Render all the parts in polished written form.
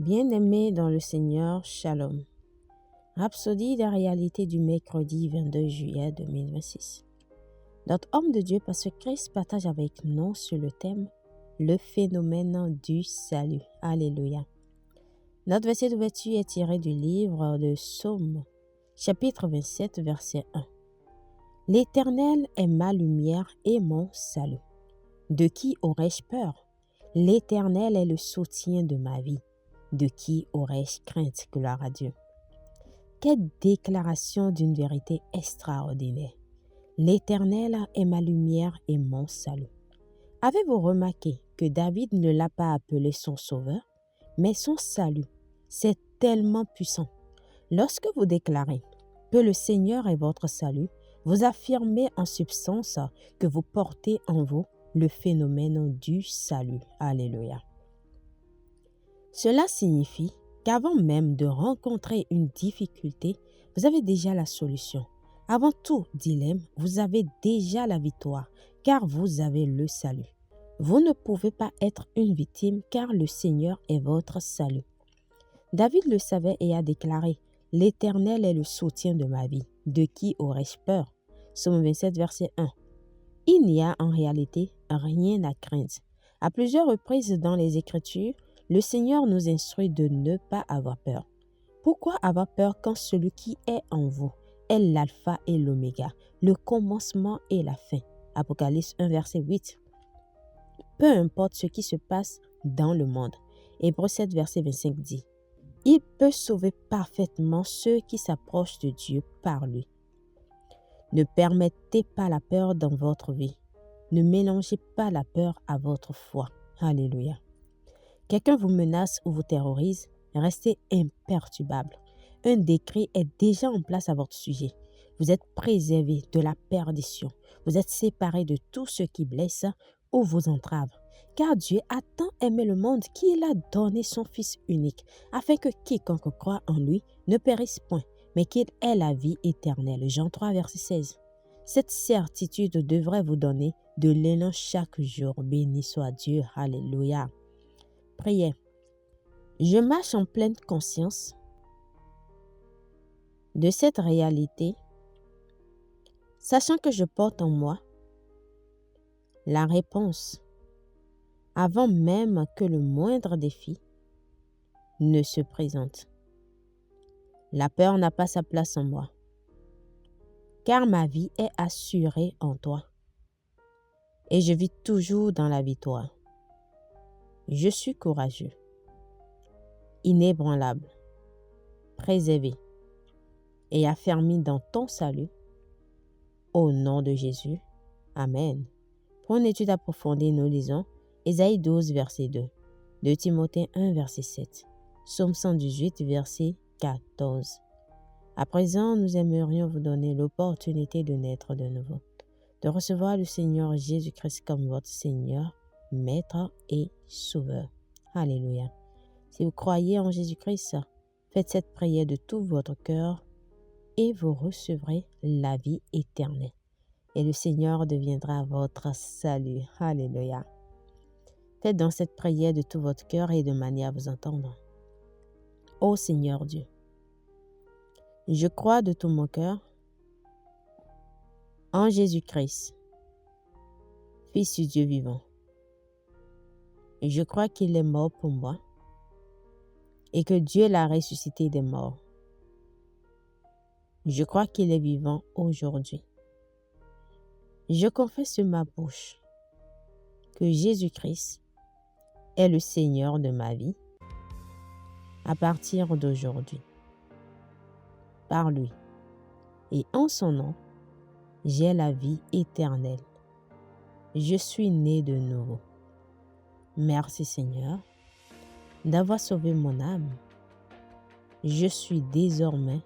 Bien-aimés dans le Seigneur, Shalom. Rhapsodie des réalités du mercredi 22 juillet 2026. Notre homme de Dieu, Pasteur Christ, partage avec nous sur le thème « Le phénomène du salut ». Alléluia. Notre verset d'ouverture est tiré du livre de Psaume, chapitre 27, verset 1. « L'Éternel est ma lumière et mon salut. De qui aurais-je peur? L'Éternel est le soutien de ma vie. De qui aurais-je crainte? Gloire à Dieu. » Quelle déclaration d'une vérité extraordinaire. L'Éternel est ma lumière et mon salut. Avez-vous remarqué que David ne l'a pas appelé son sauveur, mais son salut? C'est tellement puissant. Lorsque vous déclarez que le Seigneur est votre salut, vous affirmez en substance que vous portez en vous le phénomène du salut. Alléluia. Cela signifie qu'avant même de rencontrer une difficulté, vous avez déjà la solution. Avant tout dilemme, vous avez déjà la victoire, car vous avez le salut. Vous ne pouvez pas être une victime, car le Seigneur est votre salut. David le savait et a déclaré « L'Éternel est le soutien de ma vie. De qui aurais-je peur ?» Psaume 27, verset 1. Il n'y a en réalité rien à craindre. À plusieurs reprises dans les Écritures, le Seigneur nous instruit de ne pas avoir peur. Pourquoi avoir peur quand celui qui est en vous est l'alpha et l'oméga, le commencement et la fin? Apocalypse 1, verset 8. Peu importe ce qui se passe dans le monde. Hébreux 7, verset 25 dit « Il peut sauver parfaitement ceux qui s'approchent de Dieu par lui. » Ne permettez pas la peur dans votre vie. Ne mélangez pas la peur à votre foi. Alléluia. Quelqu'un vous menace ou vous terrorise, restez imperturbable. Un décret est déjà en place à votre sujet. Vous êtes préservé de la perdition. Vous êtes séparé de tout ce qui blesse ou vous entrave. Car Dieu a tant aimé le monde qu'il a donné son Fils unique, afin que quiconque croit en lui ne périsse point, mais qu'il ait la vie éternelle. Jean 3, verset 16. Cette certitude devrait vous donner de l'élan chaque jour. Béni soit Dieu. Alléluia. Prière. Je marche en pleine conscience de cette réalité, sachant que je porte en moi la réponse avant même que le moindre défi ne se présente. La peur n'a pas sa place en moi, car ma vie est assurée en toi et je vis toujours dans la victoire. Je suis courageux, inébranlable, préservé et affermi dans ton salut. Au nom de Jésus. Amen. Pour une étude approfondie, nous lisons Ésaïe 12, verset 2, 2 Timothée 1, verset 7, Psaume 118, verset 14. À présent, nous aimerions vous donner l'opportunité de naître de nouveau, de recevoir le Seigneur Jésus-Christ comme votre Seigneur, Maître et Sauveur. Alléluia. Si vous croyez en Jésus-Christ, faites cette prière de tout votre cœur et vous recevrez la vie éternelle. Et le Seigneur deviendra votre salut. Alléluia. Faites donc cette prière de tout votre cœur et de manière à vous entendre. Ô Seigneur Dieu, je crois de tout mon cœur en Jésus-Christ, Fils du Dieu vivant. Je crois qu'il est mort pour moi et que Dieu l'a ressuscité des morts. Je crois qu'il est vivant aujourd'hui. Je confesse de ma bouche que Jésus-Christ est le Seigneur de ma vie à partir d'aujourd'hui. Par lui et en son nom, j'ai la vie éternelle. Je suis né de nouveau. Merci Seigneur d'avoir sauvé mon âme. Je suis désormais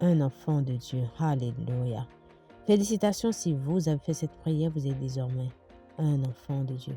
un enfant de Dieu. Alléluia. Félicitations si vous avez fait cette prière, vous êtes désormais un enfant de Dieu.